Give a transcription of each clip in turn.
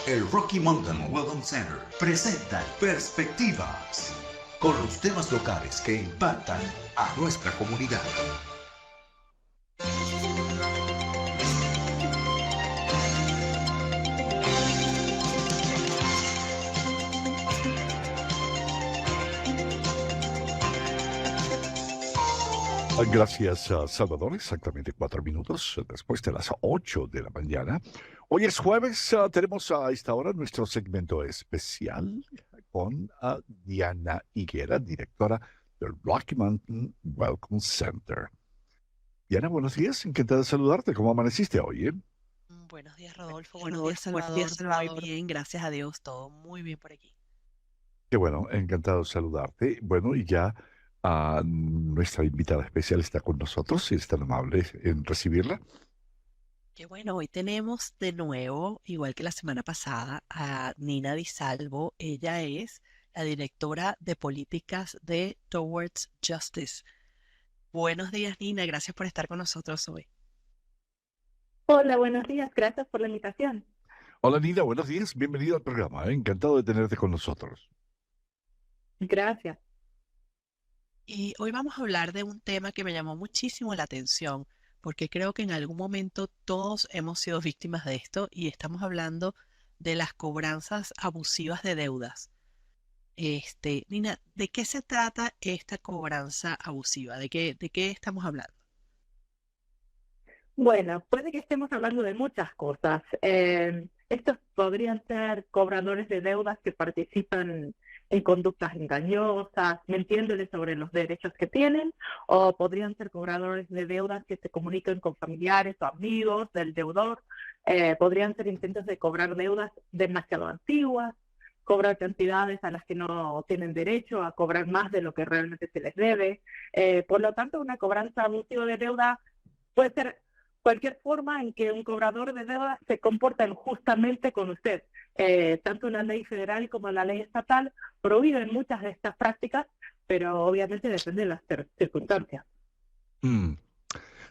El Rocky Mountain Welcome Center presenta Perspectivas, con los temas locales que impactan a nuestra comunidad. Gracias, Salvador. Exactamente 4 minutos después de las 8 de la mañana. Hoy es jueves. Tenemos a esta hora nuestro segmento especial con Diana Higuera, directora del Rocky Mountain Welcome Center. Diana, buenos días. Encantada de saludarte. ¿Cómo amaneciste hoy? Buenos días, Rodolfo. Buenos días, Salvador. Muy bien, gracias a Dios. Todo muy bien por aquí. Qué bueno, encantado de saludarte. Bueno, y ya nuestra invitada especial está con nosotros. Si es tan amable en recibirla. Qué bueno, hoy tenemos de nuevo, igual que la semana pasada, a Nina Di Salvo. Ella es la directora de políticas de Towards Justice. Buenos días, Nina. Gracias por estar con nosotros hoy. Hola, buenos días. Gracias por la invitación. Hola, Nina. Buenos días. Bienvenido al programa. Encantado de tenerte con nosotros. Gracias. Y hoy vamos a hablar de un tema que me llamó muchísimo la atención, porque creo que en algún momento todos hemos sido víctimas de esto y estamos hablando de las cobranzas abusivas de deudas. Nina, ¿de qué se trata esta cobranza abusiva? ¿De qué estamos hablando? Bueno, puede que estemos hablando de muchas cosas. Estos podrían ser cobradores de deudas que participan en conductas engañosas, mintiéndoles sobre los derechos que tienen, o podrían ser cobradores de deudas que se comunican con familiares o amigos del deudor. Podrían ser intentos de cobrar deudas demasiado antiguas, cobrar cantidades a las que no tienen derecho, a cobrar más de lo que realmente se les debe. Por lo tanto, una cobranza abusiva de deuda puede ser cualquier forma en que un cobrador de deuda se comporta injustamente con usted. Tanto la ley federal como la ley estatal prohíben muchas de estas prácticas, pero obviamente depende de las circunstancias. Mm.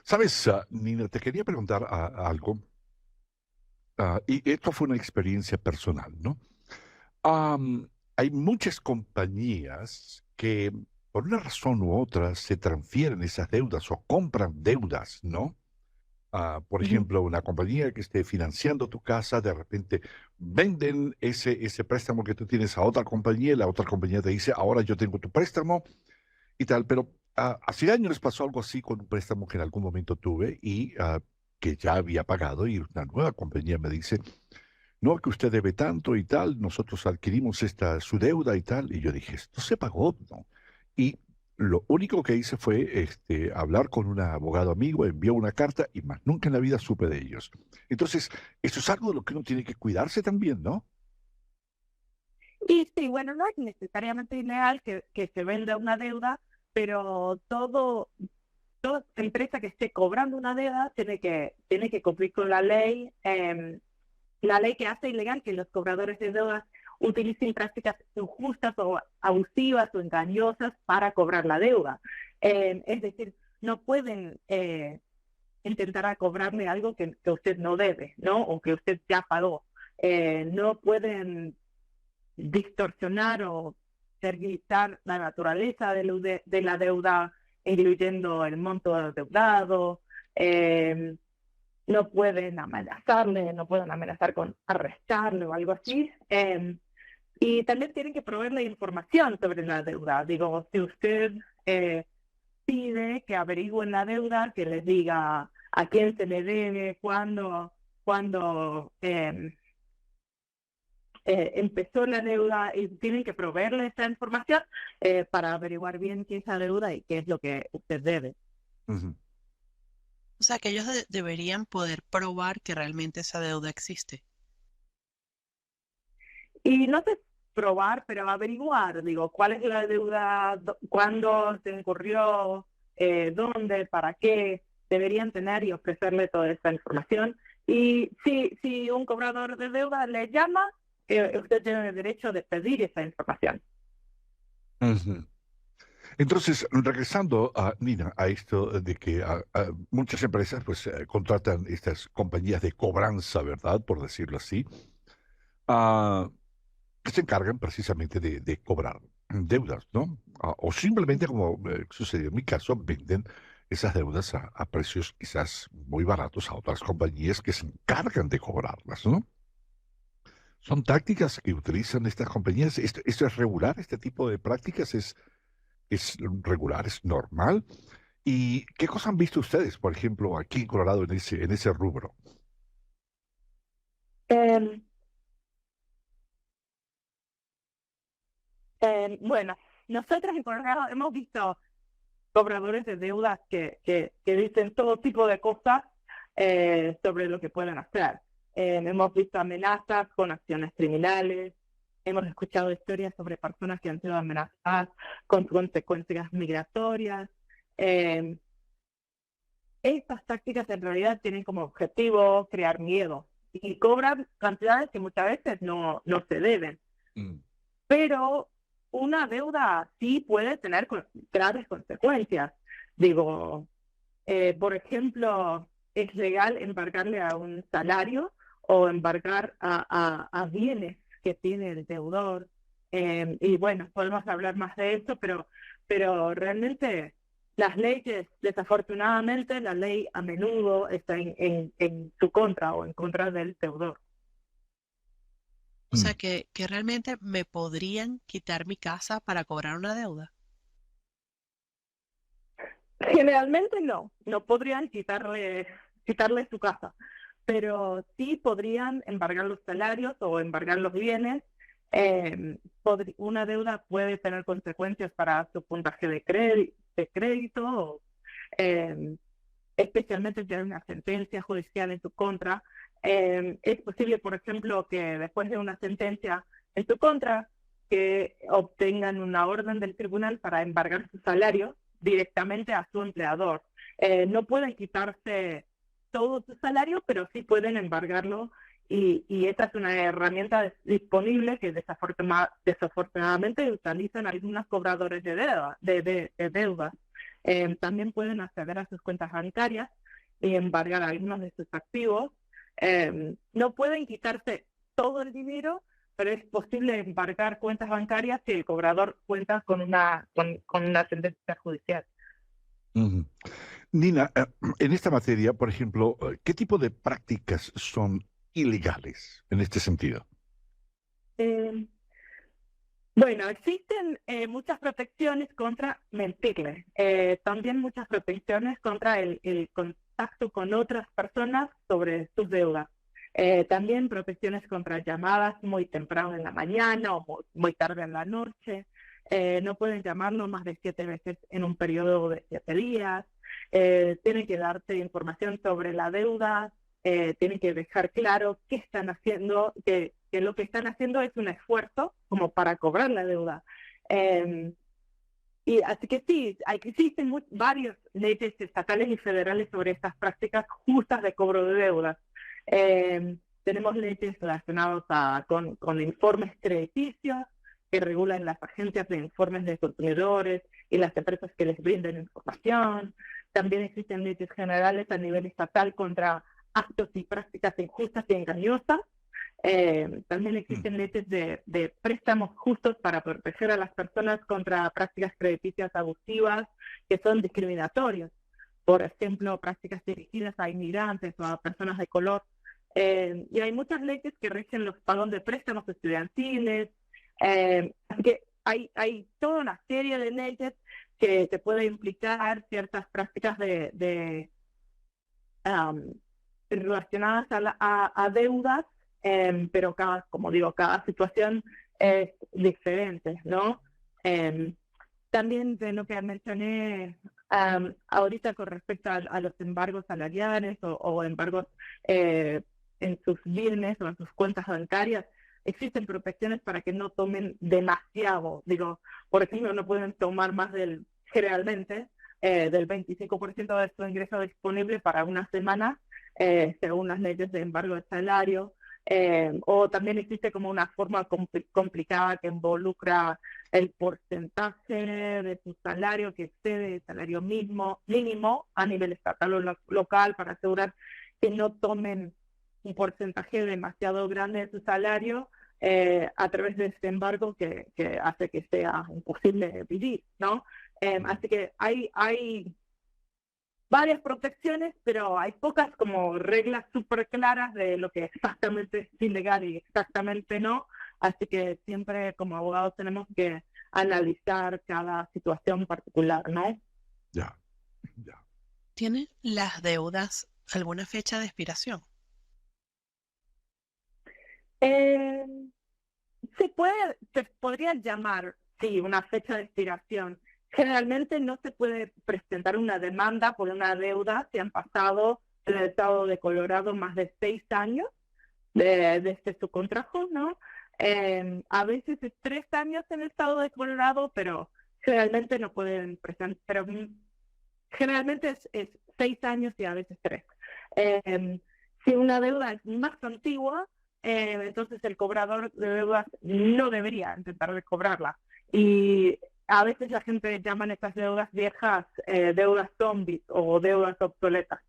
Sabes, Nina, te quería preguntar algo, y esto fue una experiencia personal, ¿no? Hay muchas compañías que por una razón u otra se transfieren esas deudas o compran deudas, ¿no? Por Ujú. ejemplo, una compañía que esté financiando tu casa, de repente venden ese préstamo que tú tienes a otra compañía y la otra compañía te dice, ahora yo tengo tu préstamo y tal, pero hace años les pasó algo así con un préstamo que en algún momento tuve y que ya había pagado y una nueva compañía me dice, no, que usted debe tanto y tal, nosotros adquirimos su deuda y tal, y yo dije, esto se pagó, ¿no? Y lo único que hice fue hablar con un abogado amigo, envió una carta y más nunca en la vida supe de ellos. Entonces, eso es algo de lo que uno tiene que cuidarse también, ¿no? Y sí, bueno, no es necesariamente ilegal que se venda una deuda, pero toda empresa que esté cobrando una deuda tiene que cumplir con la ley que hace ilegal que los cobradores de deudas utilicen prácticas injustas o abusivas o engañosas para cobrar la deuda. Es decir, no pueden intentar a cobrarle algo que usted no debe, ¿no? O que usted ya pagó. No pueden distorsionar o tergiversar la naturaleza de la deuda, incluyendo el monto adeudado. No pueden amenazarle, no pueden amenazar con arrestarle o algo así. Y también tienen que proveerle información sobre la deuda. Digo, si usted pide que averigüen la deuda, que les diga a quién se le debe, cuándo empezó la deuda, y tienen que proveerle esta información para averiguar bien quién es la deuda y qué es lo que usted debe. Ujú. O sea, que ellos deberían poder probar que realmente esa deuda existe. Y no sé probar, pero averiguar, digo, cuál es la deuda, cuándo se incurrió, dónde, para qué, deberían tener y ofrecerle toda esta información. Y si un cobrador de deuda le llama, usted tiene el derecho de pedir esa información. Ujú. Entonces, regresando a Nina, a esto de que muchas empresas pues contratan estas compañías de cobranza, ¿verdad? Por decirlo así. ah, que se encargan precisamente de cobrar deudas, ¿no? O simplemente, como sucedió en mi caso, venden esas deudas a precios quizás muy baratos a otras compañías que se encargan de cobrarlas, ¿no? Son tácticas que utilizan estas compañías. Esto es regular, este tipo de prácticas es regular, es normal. ¿Y qué cosas han visto ustedes, por ejemplo, aquí en Colorado en ese rubro? Em, bueno, nosotros en Colorado hemos visto cobradores de deudas que dicen todo tipo de cosas sobre lo que pueden hacer. Hemos visto amenazas con acciones criminales, hemos escuchado historias sobre personas que han sido amenazadas con consecuencias migratorias. Eh, Estas tácticas en realidad tienen como objetivo crear miedo y cobran cantidades que muchas veces no se deben. Mm. Pero una deuda sí puede tener graves consecuencias. Digo, por ejemplo, es legal embargarle a un salario o embargar a bienes que tiene el deudor. Y bueno, podemos hablar más de eso, pero realmente las leyes, desafortunadamente, la ley a menudo está en su contra o en contra del deudor. O sea Mm. que realmente me podrían quitar mi casa para cobrar una deuda. Generalmente no podrían quitarle su casa, pero sí podrían embargar los salarios o embargar los bienes. Una deuda puede tener consecuencias para su puntaje de crédito, eh, especialmente si hay una sentencia judicial en su contra. Es posible, por ejemplo, que después de una sentencia en su contra, que obtengan una orden del tribunal para embargar su salario directamente a su empleador. No pueden quitarse todo su salario, pero sí pueden embargarlo y esta es una herramienta disponible que desafortunadamente utilizan algunos cobradores de deudas. También pueden acceder a sus cuentas bancarias y embargar algunos de sus activos. No pueden quitarse todo el dinero, pero es posible embargar cuentas bancarias si el cobrador cuenta con una sentencia judicial. Ujú. Nina, en esta materia, por ejemplo, ¿qué tipo de prácticas son ilegales en este sentido? Eh, Bueno, existen muchas protecciones contra mentirle, también muchas protecciones contra el contacto con otras personas sobre sus deudas. También protecciones contra llamadas muy temprano en la mañana o muy tarde en la noche. No pueden llamarlo más de 7 veces en un periodo de 7 días. Tienen que darte información sobre la deuda. Tienen que dejar claro qué están haciendo, que lo que están haciendo es un esfuerzo como para cobrar la deuda. Y así que sí, existen varias leyes estatales y federales sobre estas prácticas justas de cobro de deudas. Tenemos leyes relacionadas con informes crediticios que regulan las agencias de informes de consumidores y las empresas que les brinden información. También existen leyes generales a nivel estatal contra actos y prácticas injustas y engañosas. También existen leyes de préstamos justos para proteger a las personas contra prácticas crediticias abusivas que son discriminatorias. Por ejemplo, prácticas dirigidas a inmigrantes o a personas de color. Y hay muchas leyes que rigen los pagos de préstamos estudiantiles. Así que hay toda una serie de leyes que te pueden implicar ciertas prácticas relacionadas a deudas, pero como digo, cada situación es diferente, ¿no? También de lo que mencioné ahorita con respecto a los embargos salariales o embargos en sus bienes o en sus cuentas bancarias, existen protecciones para que no tomen demasiado. Digo, por ejemplo, no pueden tomar más generalmente, del 25% de su ingreso disponible para una semana, según las leyes de embargo de salario. O también existe como una forma complicada que involucra el porcentaje de su salario que excede el salario mínimo a nivel estatal o local para asegurar que no tomen un porcentaje demasiado grande de su salario a través de este embargo que hace que sea imposible vivir, ¿no? Así que hay varias protecciones, pero hay pocas como reglas súper claras de lo que exactamente es ilegal y exactamente no. Así que siempre como abogados tenemos que analizar cada situación particular, ¿no? Ya, ya. ¿Tienen las deudas alguna fecha de expiración? Eh, se podría llamar, sí, una fecha de expiración. Generalmente no se puede presentar una demanda por una deuda si han pasado en el estado de Colorado más de 6 años desde su contrato, ¿no? A veces es 3 años en el estado de Colorado, pero generalmente no pueden presentar, pero generalmente es 6 años y a veces 3. Si una deuda es más antigua, entonces el cobrador de deudas no debería intentar recobrarla. Y a veces la gente llama a estas deudas viejas deudas zombies o deudas obsoletas.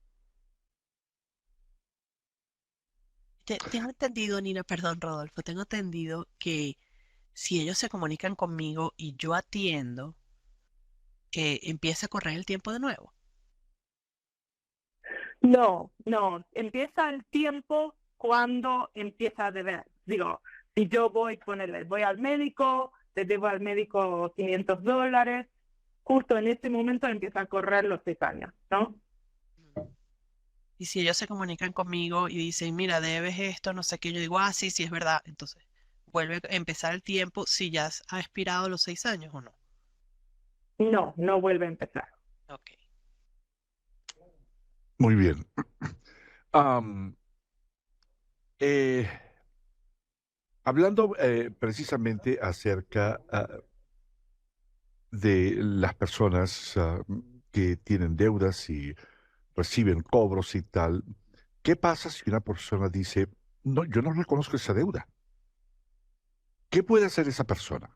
Tengo entendido, Nina, perdón, Rodolfo, tengo entendido que si ellos se comunican conmigo y yo atiendo, que empieza a correr el tiempo de nuevo. No, empieza el tiempo cuando empieza a deber. Digo, si yo voy al médico, le debo al médico $500, justo en ese momento empieza a correr los 6 años, ¿no? Y si ellos se comunican conmigo y dicen, mira, debes esto, no sé qué, yo digo, ah, sí, sí, es verdad. Entonces, vuelve a empezar el tiempo si ya ha expirado los 6 años o no. No vuelve a empezar. Ok. Muy bien. Am, eh, hablando precisamente acerca de las personas que tienen deudas y reciben cobros y tal, ¿qué pasa si una persona dice, no, yo no reconozco esa deuda? ¿Qué puede hacer esa persona?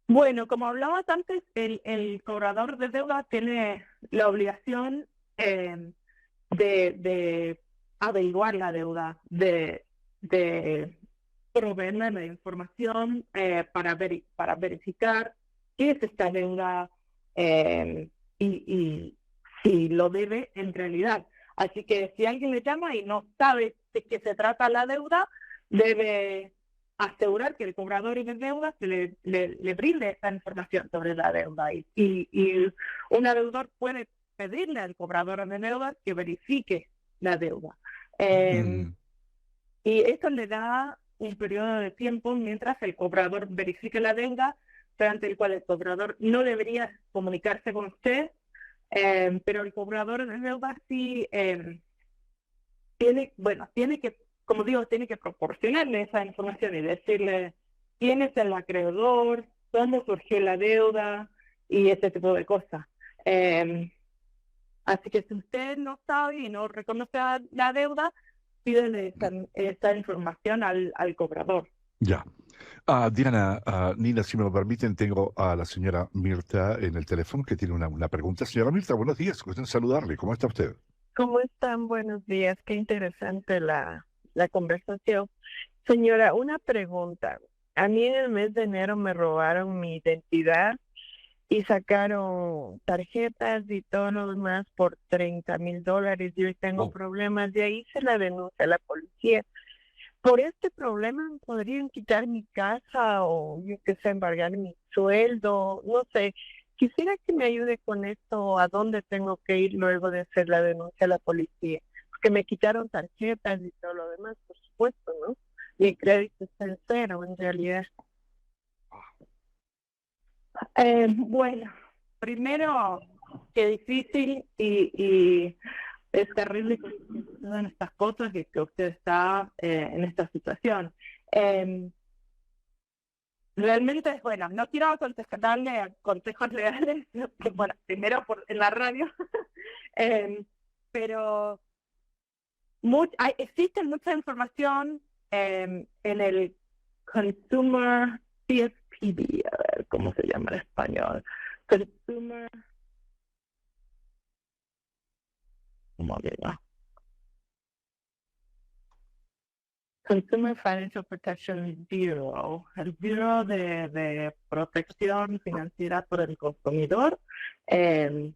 Bueno, como hablabas antes, el cobrador de deuda tiene la obligación de averiguar la deuda, de proveerme de información para verificar qué es esta deuda y si lo debe en realidad. Así que si alguien le llama y no sabe de qué se trata la deuda, debe asegurar que el cobrador de deuda le brinde esa información sobre la deuda. Y un deudor puede pedirle al cobrador de deuda que verifique la deuda. Mm, Y esto le da un periodo de tiempo mientras el cobrador verifique la deuda, durante el cual el cobrador no debería comunicarse con usted, pero el cobrador de deuda sí tiene que, como digo, tiene que proporcionarle esa información y decirle quién es el acreedor, cuándo surgió la deuda y ese tipo de cosas. Así que si usted no sabe y no reconoce la deuda, pídele esa información al cobrador. ya. Diana, Nina, si me lo permiten, tengo a la señora Mirta en el teléfono que tiene una pregunta. Señora Mirta, buenos días, gusto en saludarle. ¿Cómo está usted? ¿Cómo están? Buenos días. Qué interesante la conversación. Señora, una pregunta. A mí en el mes de enero me robaron mi identidad y sacaron tarjetas y todo lo demás por $30,000. Yo tengo Oh, problemas. De ahí hice la denuncia a la policía. Por este problema me podrían quitar mi casa o yo qué sé, embargar mi sueldo, no sé. Quisiera que me ayude con esto, a dónde tengo que ir luego de hacer la denuncia a la policía, porque me quitaron tarjetas y todo lo demás, por supuesto, ¿no? Mi crédito está en cero en realidad. Bueno, primero, qué difícil y es terrible que sucedan estas cosas y que usted está en esta situación. Realmente, bueno, no quiero darle consejos legales, bueno, primero en la radio, pero existe mucha información en el Consumer CSPB, a ver cómo se llama en español. Consumer. ¿Cómo digo? Consumer Financial Protection Bureau, el Bureau de Protección Financiera por el Consumidor, es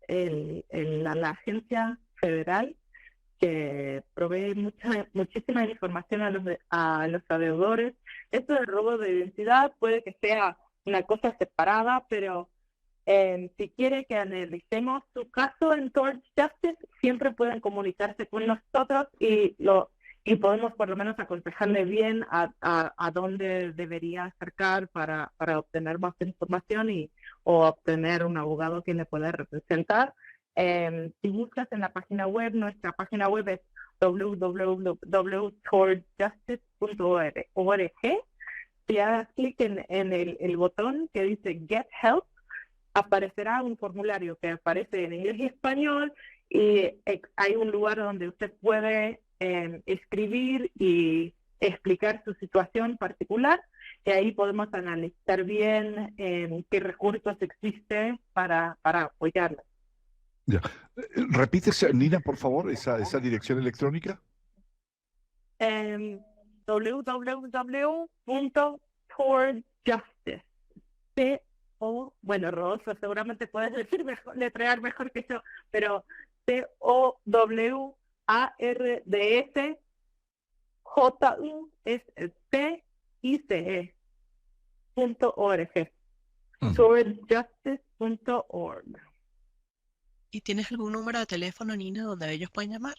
la agencia federal que provee muchísima información a los deudores. Esto del robo de identidad puede que sea una cosa separada, pero si quiere que analicemos su caso en Towards Justice, siempre pueden comunicarse con nosotros y podemos por lo menos aconsejarle bien a dónde debería acercar para obtener más información o obtener un abogado que le pueda representar. Si buscas en la página web, nuestra página web es www.towardsjustice.org. Si hagas clic en el botón que dice Get Help, aparecerá un formulario que aparece en inglés y español, y hay un lugar donde usted puede escribir y explicar su situación particular, y ahí podemos analizar bien qué recursos existen para apoyarla. Ya. Repítese, Nina, por favor, esa dirección electrónica. www.towardsjustice. Bueno, Rodolfo, seguramente puedes decir mejor, letrear mejor que yo, pero TOWARDSJUSTICE.org. Towardsjustice.org. ¿Y tienes algún número de teléfono, Nina, donde ellos pueden llamar?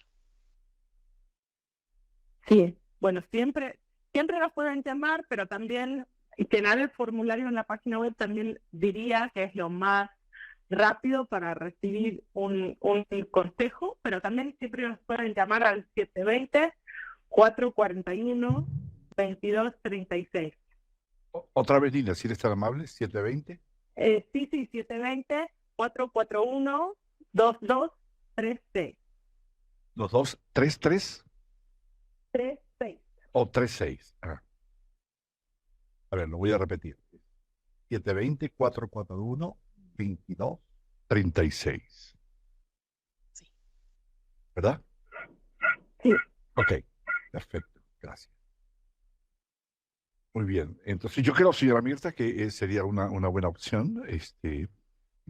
Sí, bueno, siempre nos pueden llamar, pero también llenar el formulario en la página web también diría que es lo más rápido para recibir un consejo, pero también siempre nos pueden llamar al 720-441-2236. Otra vez, Nina, si eres tan amable, 720. Sí, 720-441-2236. 2233 36. o 36. A ver, lo voy a repetir. 720-441-2236. Sí. ¿Verdad? Sí. Ok, perfecto, gracias. Muy bien, entonces yo creo, señora Mirta, que sería una buena opción, en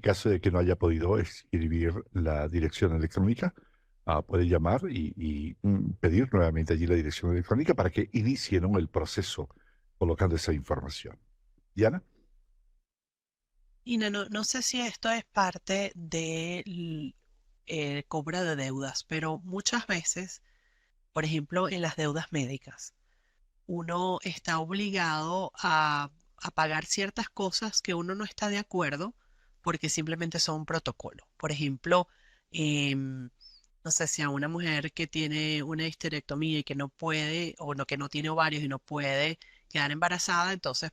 caso de que no haya podido escribir la dirección electrónica, puede llamar y pedir nuevamente allí la dirección electrónica para que inicien el proceso colocando esa información. Diana. Nina, no sé si esto es parte del cobro de deudas, pero muchas veces, por ejemplo, en las deudas médicas, uno está obligado a pagar ciertas cosas que uno no está de acuerdo porque simplemente son un protocolo. Por ejemplo, no sé si a una mujer que tiene una histerectomía y que no puede, que no tiene ovarios y no puede quedar embarazada, entonces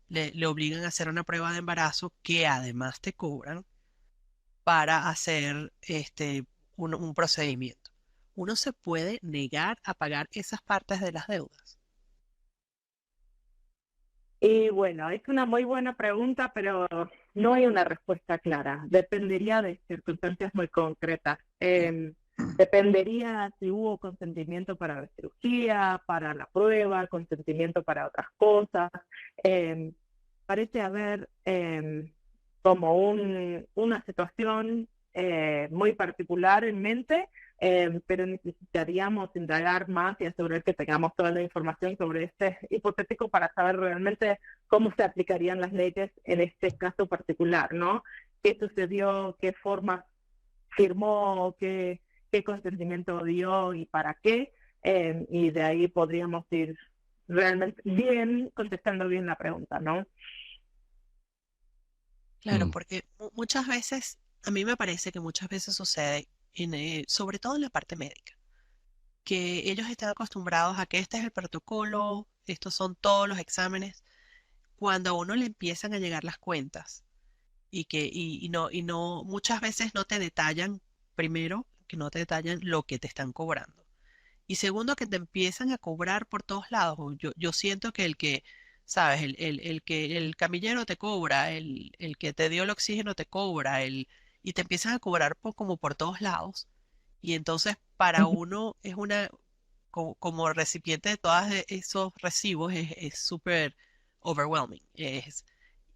le obligan a hacer una prueba de embarazo que además te cobran para hacer un procedimiento. ¿Uno se puede negar a pagar esas partes de las deudas? Y bueno, es una muy buena pregunta, pero no hay una respuesta clara. Dependería de circunstancias muy concretas. Dependería si hubo consentimiento para la cirugía, para la prueba, consentimiento para otras cosas. Parece haber como una situación muy particular en mente, pero necesitaríamos indagar más y asegurar que tengamos toda la información sobre este hipotético para saber realmente cómo se aplicarían las leyes en este caso particular, ¿no? ¿Qué sucedió? ¿Qué forma firmó? ¿Qué consentimiento dio y para qué? Y de ahí podríamos ir realmente bien, contestando bien la pregunta, ¿no? Claro, porque muchas veces, a mí me parece que muchas veces sucede, sobre todo en la parte médica, que ellos están acostumbrados a que este es el protocolo, estos son todos los exámenes, cuando a uno le empiezan a llegar las cuentas y no, muchas veces no te detallan, primero, que no te detallan lo que te están cobrando. Y segundo, que te empiezan a cobrar por todos lados. Yo siento que ¿sabes? El camillero te cobra, el que te dio el oxígeno te cobra, y te empiezan a cobrar como por todos lados. Y entonces para uno es como recipiente de todos esos recibos es súper overwhelming.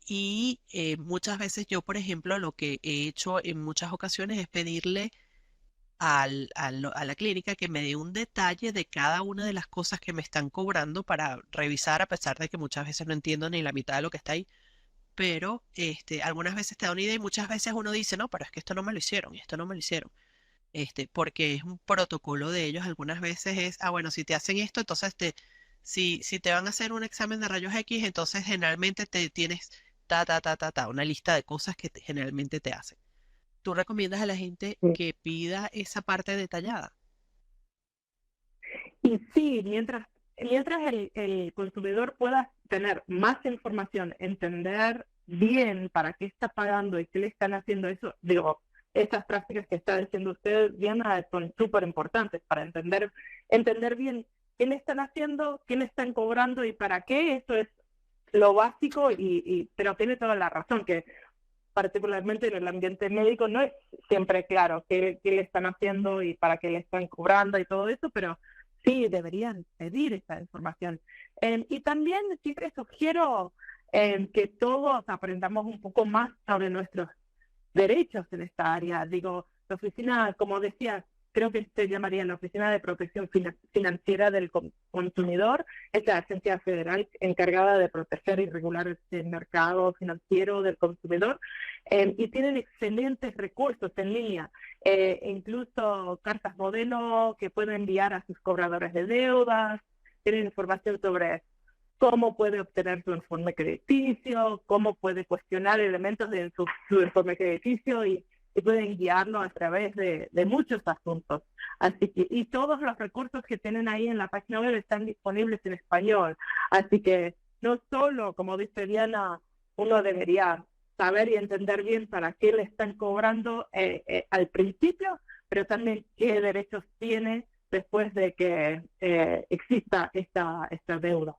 Y muchas veces yo, por ejemplo, lo que he hecho en muchas ocasiones es pedirle a la clínica que me dé un detalle de cada una de las cosas que me están cobrando para revisar, a pesar de que muchas veces no entiendo ni la mitad de lo que está ahí. Pero algunas veces te da una idea y muchas veces uno dice, no, pero es que esto no me lo hicieron, y esto no me lo hicieron. Porque es un protocolo de ellos. Algunas veces es, bueno, si te hacen esto, entonces si te van a hacer un examen de rayos X, entonces generalmente te tienes una lista de cosas que generalmente te hacen. ¿Tú recomiendas a la gente que pida esa parte detallada? Y sí, mientras el consumidor pueda tener más información, entender bien para qué está pagando y qué le están haciendo eso, digo, esas prácticas que está diciendo usted, Diana, son súper importantes para entender bien qué le están haciendo, qué le están cobrando y para qué. Eso es lo básico, pero tiene toda la razón, que particularmente en el ambiente médico no es siempre claro qué le están haciendo y para qué le están cobrando y todo eso, pero sí deberían pedir esa información. Y también siempre sugiero que todos aprendamos un poco más sobre nuestros derechos en esta área. Digo, la oficina, como decía, creo que se llamaría la Oficina de Protección Financiera del Consumidor, es la agencia federal encargada de proteger y regular el mercado financiero del consumidor, y tienen excelentes recursos en línea, incluso cartas modelo que pueden enviar a sus cobradores de deudas, tienen información sobre cómo puede obtener su informe crediticio, cómo puede cuestionar elementos de su informe crediticio y pueden guiarlo a través de muchos asuntos. Así que, y todos los recursos que tienen ahí en la página web están disponibles en español. Así que no solo, como dice Diana, uno debería saber y entender bien para qué le están cobrando al principio, pero también qué derechos tiene después de que exista esta deuda.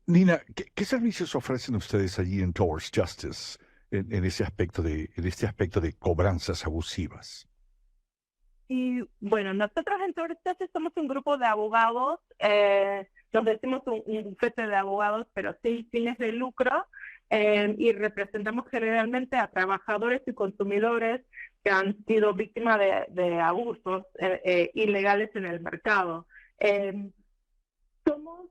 Nina, ¿qué servicios ofrecen ustedes allí en Towards Justice en este aspecto de cobranzas abusivas? Y bueno, nosotros en Towards Justice somos un grupo de abogados, nos decimos un bufete de abogados, pero sin fines de lucro, y representamos generalmente a trabajadores y consumidores que han sido víctimas de abusos ilegales en el mercado. Somos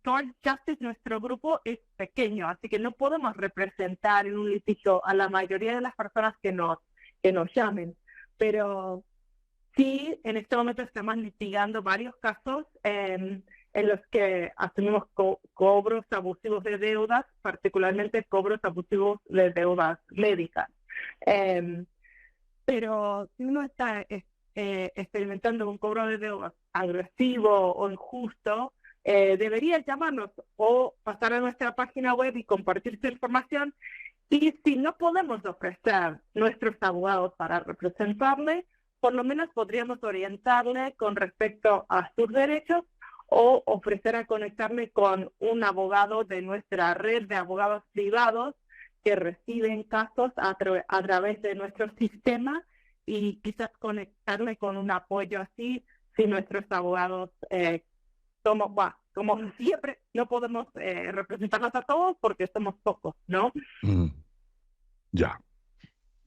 Towards Justice, nuestro grupo es pequeño, así que no podemos representar en un litigio a la mayoría de las personas que nos llamen, pero sí, en este momento estamos litigando varios casos en los que asumimos cobros abusivos de deudas, particularmente cobros abusivos de deudas médicas. Pero si uno está experimentando un cobro de deudas agresivo o injusto, debería llamarnos o pasar a nuestra página web y compartir su información. Y si no podemos ofrecer nuestros abogados para representarle, por lo menos podríamos orientarle con respecto a sus derechos o ofrecer a conectarme con un abogado de nuestra red de abogados privados que reciben casos a través de nuestro sistema, y quizás conectarle con un apoyo así si nuestros abogados, como siempre, no podemos representarlos a todos porque somos pocos, ¿no? Ya.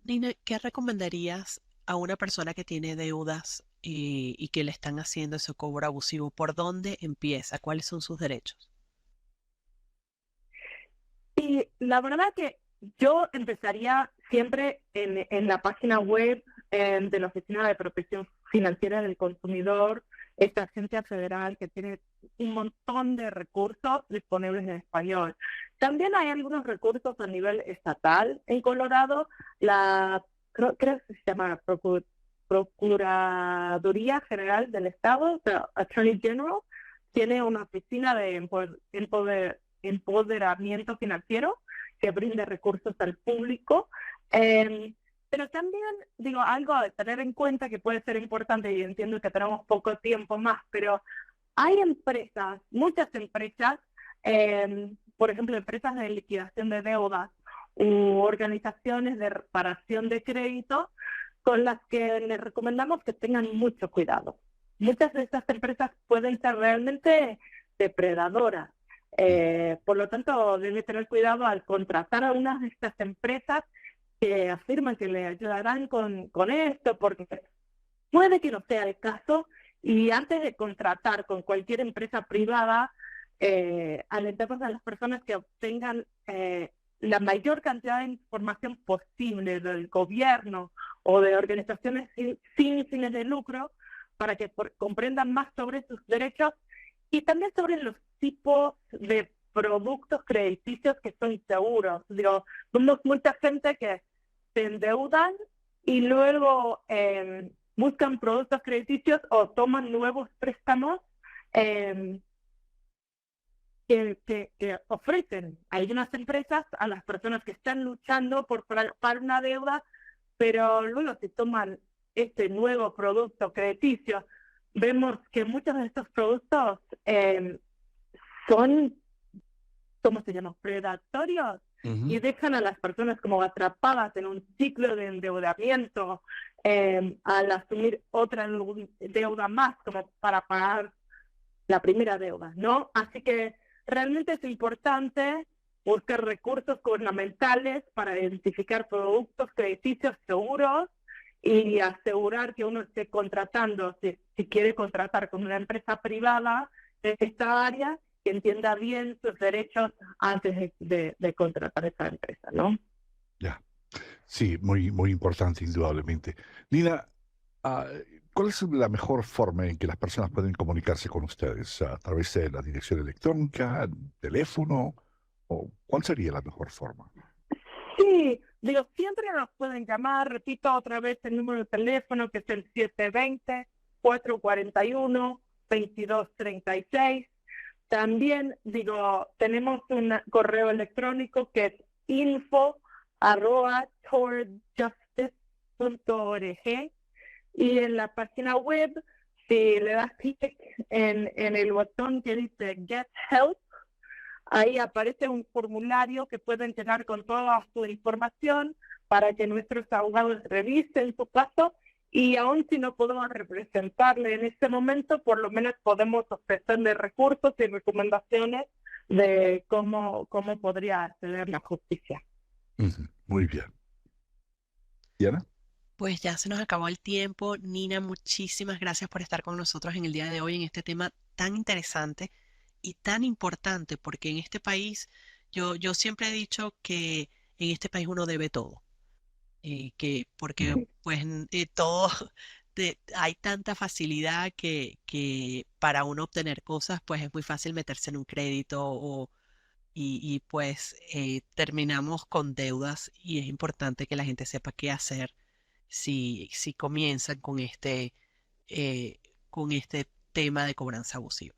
Nina, ¿qué recomendarías a una persona que tiene deudas y que le están haciendo ese cobro abusivo? ¿Por dónde empieza? ¿Cuáles son sus derechos? Y la verdad que yo empezaría siempre en la página web de la Oficina de Protección Financiera del Consumidor, esta agencia federal que tiene un montón de recursos disponibles en español. También hay algunos recursos a nivel estatal en Colorado. Creo que se llama Procuraduría General del Estado, Attorney General, tiene una oficina de empoderamiento financiero que brinda recursos al público. Pero también, digo, algo a tener en cuenta que puede ser importante, y entiendo que tenemos poco tiempo más, pero hay empresas, muchas empresas, por ejemplo, empresas de liquidación de deudas u organizaciones de reparación de crédito con las que les recomendamos que tengan mucho cuidado. Muchas de estas empresas pueden ser realmente depredadoras. Por lo tanto, deben tener cuidado al contratar a una de estas empresas que afirman que le ayudarán con esto, porque puede que no sea el caso. Y antes de contratar con cualquier empresa privada, alentamos a las personas que obtengan la mayor cantidad de información posible del gobierno o de organizaciones sin fines de lucro para que comprendan más sobre sus derechos y también sobre los tipos de productos crediticios que son seguros. Digo, vemos mucha gente que se endeudan y luego buscan productos crediticios o toman nuevos préstamos que ofrecen algunas empresas a las personas que están luchando por pagar una deuda, pero luego se toman este nuevo producto crediticio. Vemos que muchos de estos productos son, ¿cómo se llama?, predatorios y dejan a las personas como atrapadas en un ciclo de endeudamiento al asumir otra deuda más como para pagar la primera deuda, ¿no? Así que realmente es importante buscar recursos gubernamentales para identificar productos crediticios seguros y asegurar que uno esté contratando, si quiere contratar con una empresa privada de esta área, que entienda bien sus derechos antes de contratar esa empresa, ¿no? Ya. Sí, muy, muy importante, indudablemente. Nina, ¿cuál es la mejor forma en que las personas pueden comunicarse con ustedes? ¿A través de la dirección electrónica, teléfono? ¿O cuál sería la mejor forma? Sí, digo, siempre nos pueden llamar, repito otra vez el número de teléfono que es el 720-441-2236. También, digo, tenemos un correo electrónico que es info@towardjustice.org y en la página web, si le das clic en el botón que dice Get Help, ahí aparece un formulario que pueden llenar con toda su información para que nuestros abogados revisen su caso y aun si no podemos representarle en este momento, por lo menos podemos ofrecerle recursos y recomendaciones de cómo podría acceder a la justicia. Muy bien. ¿Diana? Pues ya se nos acabó el tiempo. Nina, muchísimas gracias por estar con nosotros en el día de hoy en este tema tan interesante y tan importante, porque en este país, yo siempre he dicho que en este país uno debe todo, porque pues todo, hay tanta facilidad que para uno obtener cosas, pues es muy fácil meterse en un crédito y pues terminamos con deudas y es importante que la gente sepa qué hacer si comienzan eh, con este tema de cobranza abusiva.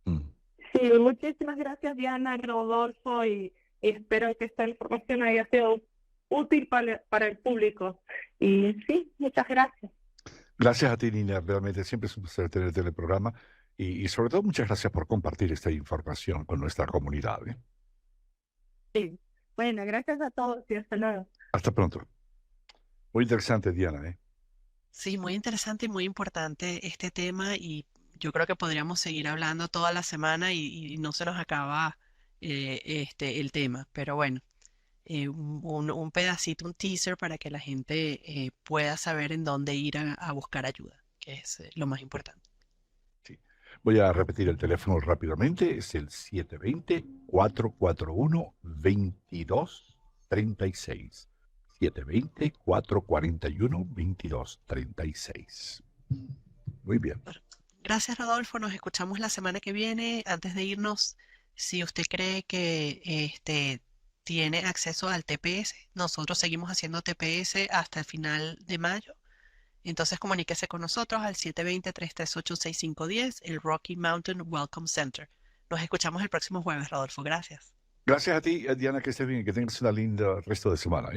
Sí, muchísimas gracias Diana, Rodolfo, y espero que esta información haya sido útil para el público. Y sí, muchas gracias. Gracias a ti, Nina. Realmente siempre es un placer tenerte en el programa y sobre todo muchas gracias por compartir esta información con nuestra comunidad. Sí, bueno, gracias a todos y hasta luego. Hasta pronto. Muy interesante, Diana. Sí, muy interesante y muy importante este tema y yo creo que podríamos seguir hablando toda la semana y no se nos acaba el tema, pero bueno, un pedacito, un teaser para que la gente pueda saber en dónde ir a buscar ayuda, que es lo más importante. Sí. Voy a repetir el teléfono rápidamente. Es el 720-441-2236. 720-441-2236. Muy bien. Gracias, Rodolfo. Nos escuchamos la semana que viene. Antes de irnos, si usted cree que tiene acceso al TPS, nosotros seguimos haciendo TPS hasta el final de mayo. Entonces comuníquese con nosotros al 720-338-6510, el Rocky Mountain Welcome Center. Nos escuchamos el próximo jueves, Rodolfo. Gracias. Gracias a ti, Diana, que estés bien, que tengas una linda resto de semana.